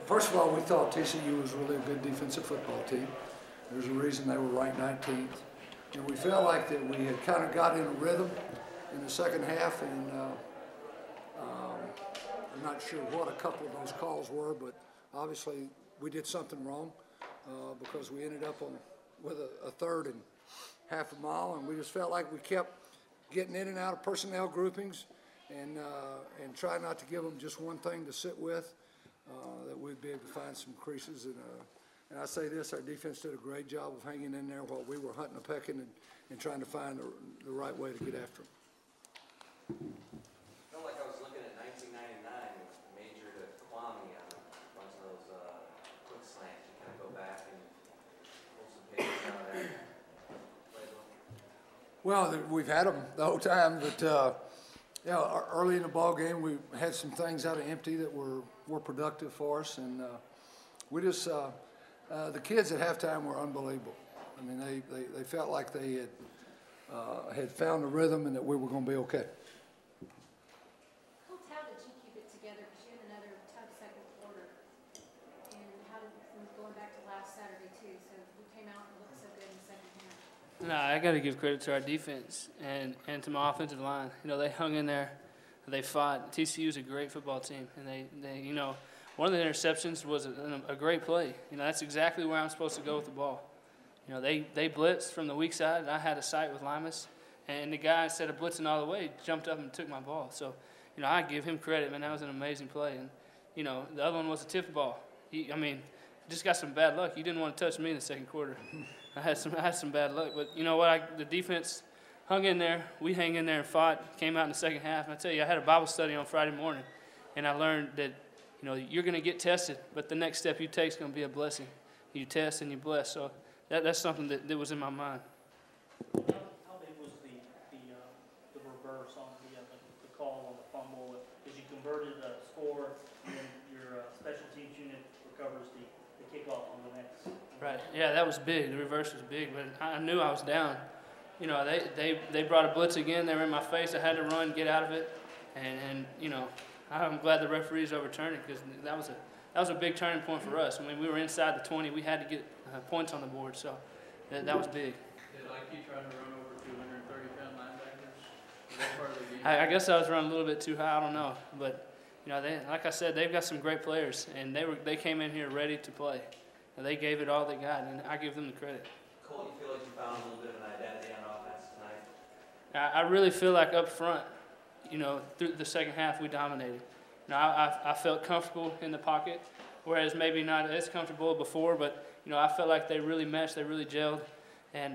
First of all, we thought TCU was really a good defensive football team. There's a reason they were ranked 19th. And we felt like that we had kind of got in a rhythm in the second half, and I'm not sure what a couple of those calls were, but obviously we did something wrong because we ended up with a third and half a mile, and we just felt like we kept getting in and out of personnel groupings and try not to give them just one thing to sit with, that we'd be able to find some creases. And I say this, our defense did a great job of hanging in there while we were hunting and pecking and trying to find the right way to get after them. I felt like I was looking at 1999, Major to Kwame on a bunch of those quick slants. You kind of go back and pull some pages out of that playbook. Well, we've had them the whole time, but early in the ball game, we had some things out of empty that were productive for us, and we just the kids at halftime were unbelievable. I mean, they felt like they had found the rhythm and that we were going to be okay. Colt, how did you keep it together? Because you had another tough second quarter, and how did going back to last Saturday too? So you came out and looked so good in the second half. No, I got to give credit to our defense and to my offensive line. You know, they hung in there, they fought. TCU is a great football team, and they you know, one of the interceptions was a great play. You know, that's exactly where I'm supposed to go with the ball. You know, they blitzed from the weak side. I had a sight with Limas, and the guy, instead of blitzing all the way, jumped up and took my ball. So, you know, I give him credit, man. That was an amazing play. And, you know, the other one was a tip ball. I mean, just got some bad luck. He didn't want to touch me in the second quarter. I had some bad luck. But you know what? The defense hung in there. We hung in there and fought, came out in the second half. And I tell you, I had a Bible study on Friday morning, and I learned that, you know, you're going to get tested, but the next step you take is going to be a blessing. You test and you bless. So that's something that was in my mind. How big was the reverse on the call on the fumble? Because you converted a score, and then your special teams unit recovers the kickoff on the next. Right. Yeah, that was big. The reverse was big, but I knew I was down. You know, they brought a blitz again. They were in my face. I had to run, get out of it, and you know, I'm glad the referees overturned it because that was a big turning point for us. I mean, we were inside the 20. We had to get points on the board, so that was big. Did like you trying to run over 230-pound linebackers? Was that part of the game? I guess I was running a little bit too high. I don't know, but you know, like I said, they've got some great players, and they came in here ready to play. And they gave it all they got, and I give them the credit. Colt, you feel like you found a little bit of an identity on offense tonight? I really feel like up front, you know, through the second half, we dominated. You know, I felt comfortable in the pocket, whereas maybe not as comfortable before, but, you know, I felt like they really meshed, they really gelled, and,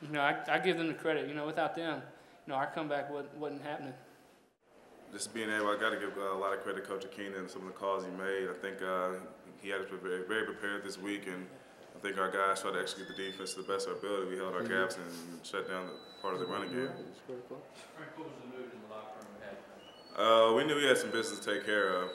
you know, I give them the credit. You know, without them, you know, our comeback wasn't happening. Just being able, I got to give a lot of credit to Coach Akina and some of the calls he made. I think he had us very prepared this week, and I think our guys tried to execute the defense to the best of our ability. We held our gaps and shut down part of the running game. Frank, what was the mood in the locker room at halftime? We knew we had some business to take care of.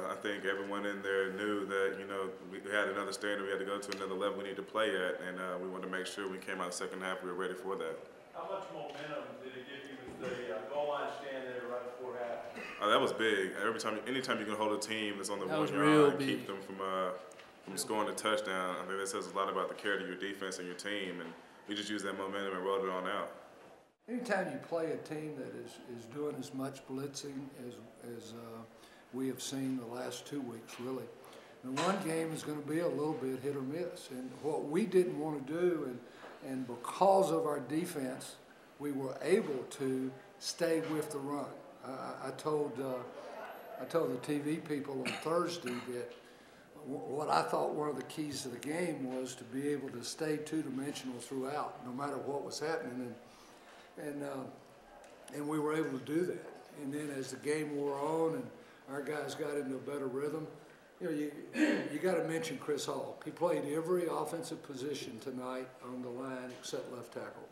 I think everyone in there knew that, you know, we had another standard we had to go to, another level we need to play at, and we wanted to make sure when we came out the second half we were ready for that. How much momentum did it give you with the goal line stand there right before half? That was big. Anytime you can hold a team that's on the 1 yard line and keep them from scoring a touchdown, I think that says a lot about the character of your defense and your team, and we just used that momentum and rolled it on out. Anytime you play a team that is doing as much blitzing as we have seen the last 2 weeks, really, the run game is going to be a little bit hit or miss. And what we didn't want to do, and because of our defense, we were able to stay with the run. I told the TV people on Thursday that what I thought one of the keys to the game was to be able to stay two-dimensional throughout, no matter what was happening, and we were able to do that. And then as the game wore on and our guys got into a better rhythm, you know, you got to mention Chris Hall. He played every offensive position tonight on the line except left tackle.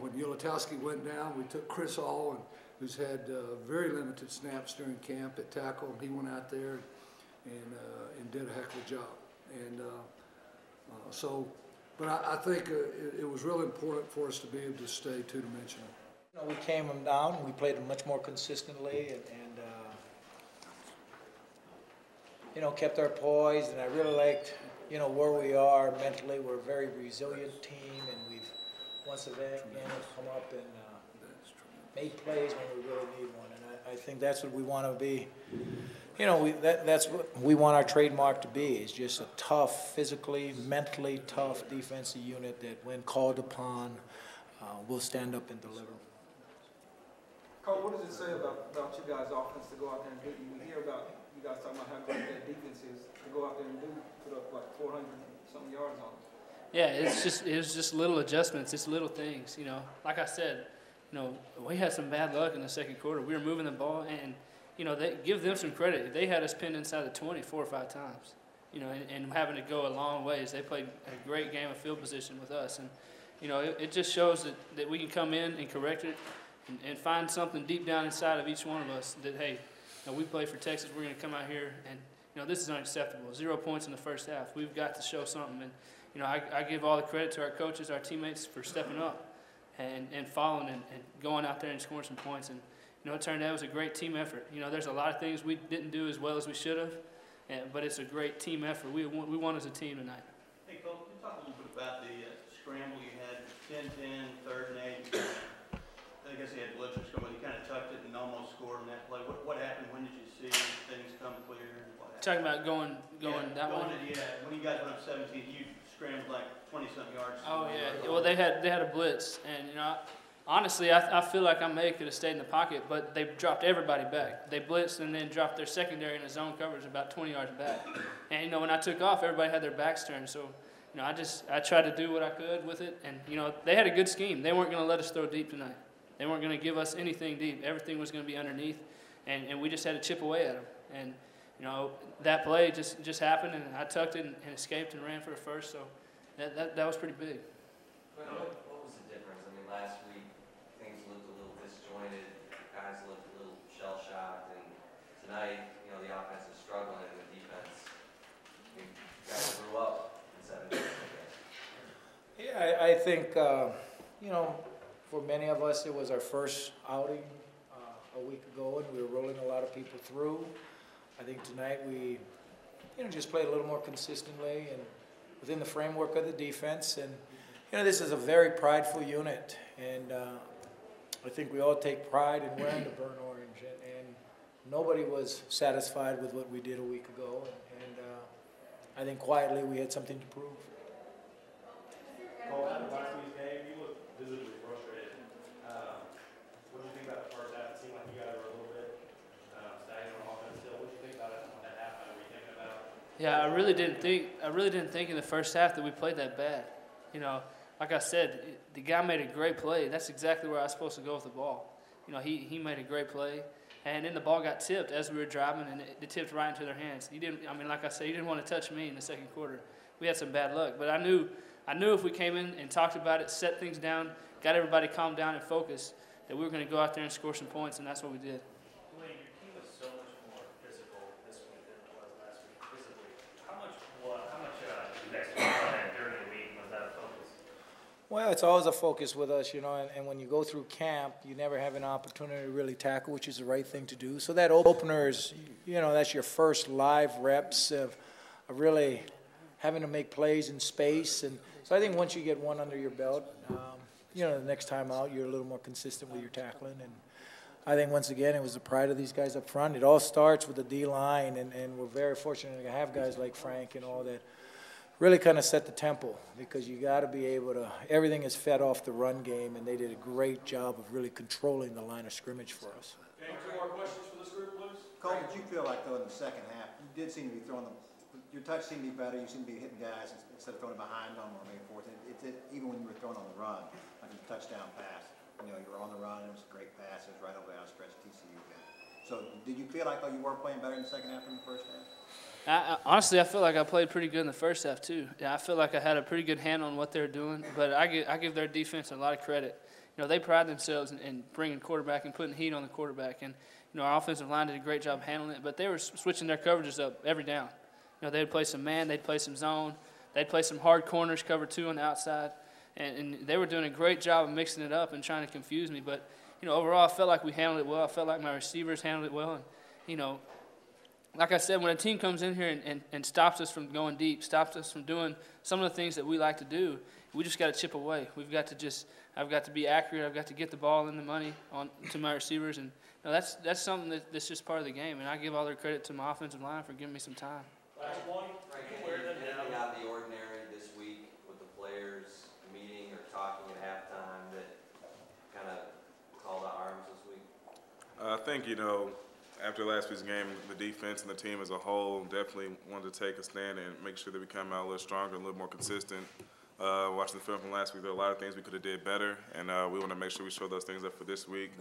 When Ulatowski went down, we took Chris Hall, who's had very limited snaps during camp at tackle. He went out there and did a heck of a job. And but I think it was really important for us to be able to stay two-dimensional. You know, we came them down. We played them much more consistently, and kept our poise, and I really liked, where we are mentally. We're a very resilient team, and we've once again come up and made plays when we really need one. And I think that's what we want to be. That's what we want our trademark to be, is just a tough, physically, mentally tough defensive unit that when called upon will stand up and deliver. Colt, what does it say about you guys' offense to go out there and do? We hear about you guys talking about how great that defense is to go out there and put up like 400-something yards on them. Yeah, it was just little adjustments, it's little things. Like I said, we had some bad luck in the second quarter. We were moving the ball, and they give them some credit. They had us pinned inside the 20 4 or 5 times. And having to go a long ways. They played a great game of field position with us, and it just shows that we can come in and correct it. And find something deep down inside of each one of us that, hey, we play for Texas, we're going to come out here, and this is unacceptable. 0 points in the first half. We've got to show something. And, I give all the credit to our coaches, our teammates for stepping up and following and going out there and scoring some points. And, it turned out it was a great team effort. There's a lot of things we didn't do as well as we should have, but it's a great team effort. We won as a team tonight. Hey, Colt, can you talk a little bit about the scramble you had, 10-10, 3rd and 8? I guess he had blitzers coming. He kind of tucked it and almost scored on that play. What happened? When did you see things come clear? What happened? Talking about going that way? When you guys went up 17, you scrambled like 20-something yards. Oh, yeah. Well, they had a blitz. And, honestly, I feel like I may could have stayed in the pocket, but they dropped everybody back. They blitzed and then dropped their secondary in a zone coverage about 20 yards back. And, when I took off, everybody had their backs turned. So, I tried to do what I could with it. And, they had a good scheme. They weren't going to let us throw deep tonight. They weren't going to give us anything deep. Everything was going to be underneath, and we just had to chip away at them. And, that play just happened, and I tucked it and escaped and ran for a first, so that was pretty big. What was the difference? I mean, last week things looked a little disjointed, guys looked a little shell-shocked, and tonight, the offense is struggling, and the defense, you guys grew up in 7 games, I guess. Yeah, I think, for many of us, it was our first outing a week ago, and we were rolling a lot of people through. I think tonight we, just played a little more consistently and within the framework of the defense. And, this is a very prideful unit, and I think we all take pride in wearing the burnt orange. And nobody was satisfied with what we did a week ago, and I think quietly we had something to prove. Colt, after last week's game, you looked visibly frustrated. What did you think about the first half? It seemed like you guys were a little bit stagnant on offense still. What did you think about it at halftime? Were you thinking about? Yeah, I really didn't think in the first half that we played that bad. Like I said, the guy made a great play. That's exactly where I was supposed to go with the ball. He made a great play, and then the ball got tipped as we were driving, and it tipped right into their hands. Like I said, he didn't want to touch me in the second quarter. We had some bad luck, but I knew if we came in and talked about it, set things down, got everybody calmed down and focused, that we were going to go out there and score some points, and that's what we did. Duane, your team was so much more physical this week than it was last week. Physically, how much extra time during the week was that a focus? Well, it's always a focus with us, and when you go through camp, you never have an opportunity to really tackle, which is the right thing to do. So that opener is, that's your first live reps of really having to make plays in space. And so I think once you get one under your belt, the next time out, you're a little more consistent with your tackling. And I think, once again, it was the pride of these guys up front. It all starts with the D-line, and we're very fortunate to have guys like Frank and all that really kind of set the tempo, because you got to be able to – everything is fed off the run game, and they did a great job of really controlling the line of scrimmage for us. Okay, 2 more questions for this group, please. Colt, did you feel like, though, in the second half, you did seem to be throwing your touch seemed to be better. You seemed to be hitting guys instead of throwing behind them or maybe forth. Even when you were throwing on the run, like a touchdown pass, you were on the run. It was a great pass. It was right over down stretch TCU again. So did you feel like you were playing better in the second half than the first half? Honestly, I feel like I played pretty good in the first half too. Yeah, I feel like I had a pretty good handle on what they were doing, but I give their defense a lot of credit. They pride themselves in bringing quarterback and putting heat on the quarterback, and our offensive line did a great job handling it. But they were switching their coverages up every down. They'd play some man, they'd play some zone, they'd play some hard corners, cover 2 on the outside, and they were doing a great job of mixing it up and trying to confuse me. But overall, I felt like we handled it well. I felt like my receivers handled it well, and like I said, when a team comes in here and stops us from going deep, stops us from doing some of the things that we like to do, we just got to chip away. I've got to be accurate. I've got to get the ball in the money to my receivers, and that's something that's just part of the game. And I give all their credit to my offensive line for giving me some time. Last one, Right, you wear them anything down. out of the ordinary this week with the players meeting or talking at halftime that kind of called to arms this week? I think, after last week's game, the defense and the team as a whole definitely wanted to take a stand and make sure that we come out a little stronger, a little more consistent. Watching the film from last week, there were a lot of things we could have did better, and we want to make sure we show those things up for this week.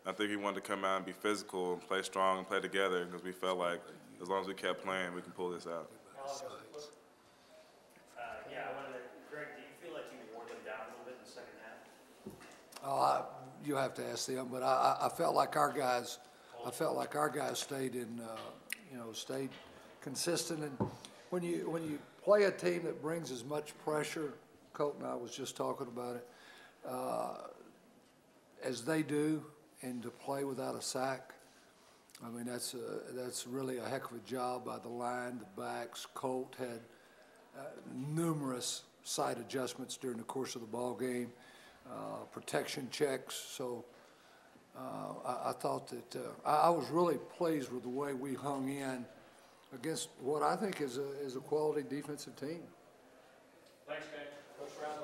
I think we wanted to come out and be physical and play strong and play together because we felt like as long as we kept playing, we can pull this out. Yeah, I wanted to, Greg, do you feel like you wore them down a little bit in the second half? You have to ask them, but I felt like our guys stayed stayed consistent. And when you play a team that brings as much pressure, Colt and I was just talking about it, as they do, and to play without a sack, I mean that's really a heck of a job by the line, the backs. Colt had numerous side adjustments during the course of the ball game. Protection checks, so I thought that I was really pleased with the way we hung in against what I think is a quality defensive team. Thanks, Coach. Coach Brown,